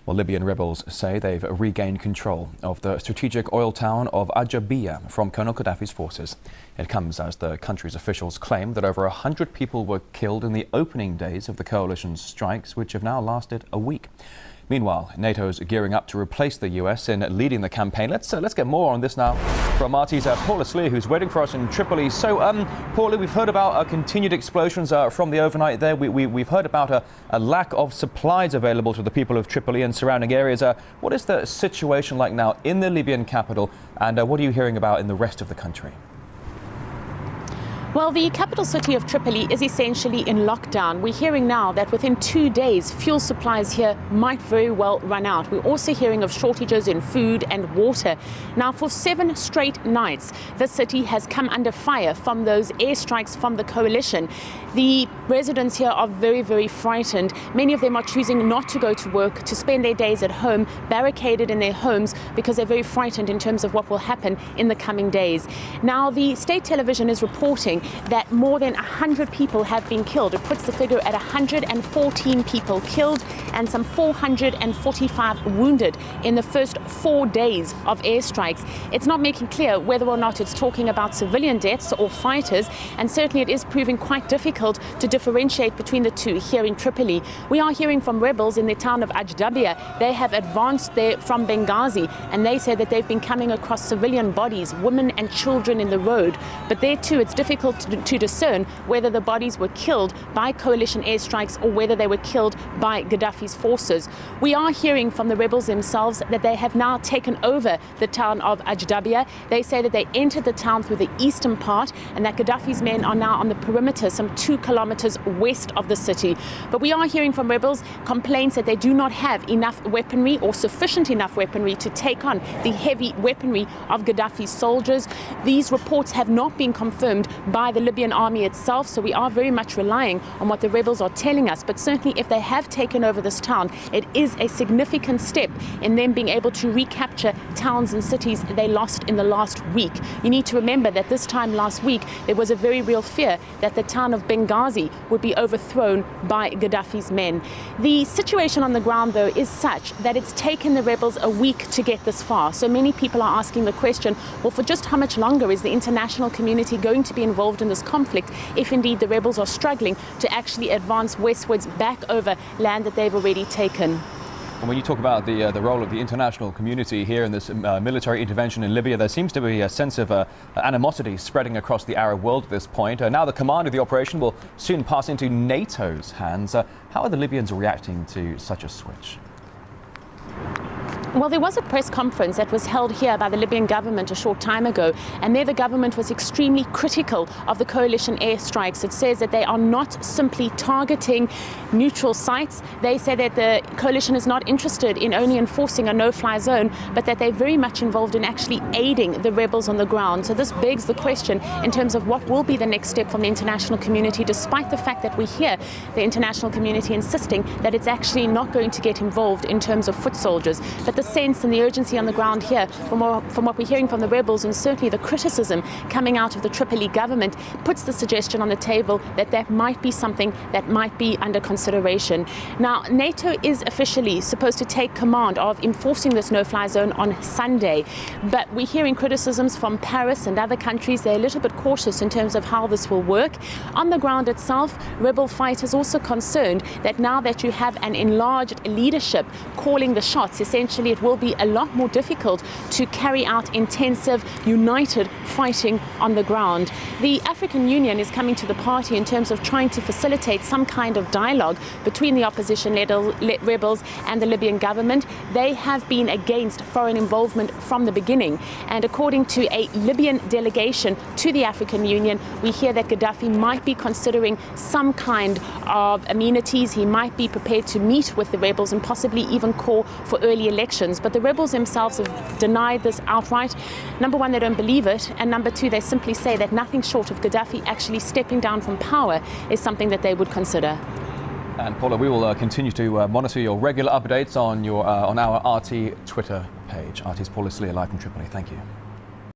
Well, Libyan rebels say they've regained control of the strategic oil town of Ajdabiya from Colonel Gaddafi's forces. It comes as the country's officials claim that over 100 people were killed in the opening days of the coalition's strikes, which have now lasted a week. Meanwhile, NATO's gearing up to replace the US in leading the campaign. Let's get more on this now from RT's Paula Sleer, who's waiting for us in Tripoli. So, Paula, we've heard about continued explosions from the overnight there. We've heard about a lack of supplies available to the people of Tripoli and surrounding areas. What is the situation like now in the Libyan capital, and what are you hearing about in the rest of the country? Well, the capital city of Tripoli is essentially in lockdown. We're hearing now that within 2 days, fuel supplies here might very well run out. We're also hearing of shortages in food and water. Now, for 7 straight nights, the city has come under fire from those airstrikes from the coalition. The residents here are very, very frightened. Many of them are choosing not to go to work, to spend their days at home, barricaded in their homes, because they're very frightened in terms of what will happen in the coming days. Now, the state television is reporting that more than 100 people have been killed. It puts the figure at 114 people killed and some 445 wounded in the first 4 days of airstrikes. It's not making clear whether or not it's talking about civilian deaths or fighters, and certainly it is proving quite difficult to differentiate between the two here in Tripoli. We are hearing from rebels in the town of Ajdabiya. They have advanced there from Benghazi, and they say that they've been coming across civilian bodies, women and children in the road. But there too, it's difficult to discern whether the bodies were killed by coalition airstrikes or whether they were killed by Gaddafi's forces. We are hearing from the rebels themselves that they have now taken over the town of Ajdabiya. They say that they entered the town through the eastern part and that Gaddafi's men are now on the perimeter, some 2 kilometers west of the city. But we are hearing from rebels complaints that they do not have enough weaponry or sufficient enough weaponry to take on the heavy weaponry of Gaddafi's soldiers. These reports have not been confirmed by the Libyan army itself, so we are very much relying on what the rebels are telling us. But certainly if they have taken over this town, it is a significant step in them being able to recapture towns and cities they lost in the last week. You need to remember that this time last week there was a very real fear that the town of Benghazi would be overthrown by Gaddafi's men. The situation on the ground, though, is such that it's taken the rebels a week to get this far. So many people are asking the question, well, for just how much longer is the international community going to be involved in this conflict if indeed the rebels are struggling to actually advance westwards back over land that they've already taken? And when you talk about the role of the international community here in this military intervention in Libya, there seems to be a sense of animosity spreading across the Arab world at this point. Now the command of the operation will soon pass into NATO's hands. How are the Libyans reacting to such a switch? Well, there was a press conference that was held here by the Libyan government a short time ago, and there the government was extremely critical of the coalition airstrikes. It says that they are not simply targeting neutral sites. They say that the coalition is not interested in only enforcing a no-fly zone, but that they're very much involved in actually aiding the rebels on the ground. So this begs the question in terms of what will be the next step from the international community, despite the fact that we hear the international community insisting that it's actually not going to get involved in terms of foot soldiers. But the sense and the urgency on the ground here from what we're hearing from the rebels, and certainly the criticism coming out of the Tripoli government, puts the suggestion on the table that that might be something that might be under consideration. Now, NATO is officially supposed to take command of enforcing this no-fly zone on Sunday, but we're hearing criticisms from Paris and other countries. They're a little bit cautious in terms of how this will work. On the ground itself, rebel fighters also concerned that now that you have an enlarged leadership calling the shots, essentially it will be a lot more difficult to carry out intensive, united fighting on the ground. The African Union is coming to the party in terms of trying to facilitate some kind of dialogue between the opposition rebels and the Libyan government. They have been against foreign involvement from the beginning, and according to a Libyan delegation to the African Union, we hear that Gaddafi might be considering some kind of amenities. He might be prepared to meet with the rebels and possibly even call for early elections. But the rebels themselves have denied this outright. Number one, they don't believe it. And number two, they simply say that nothing short of Gaddafi actually stepping down from power is something that they would consider. And Paula, we will continue to monitor your regular updates on our RT Twitter page. RT's Paula Sleer live from Tripoli. Thank you.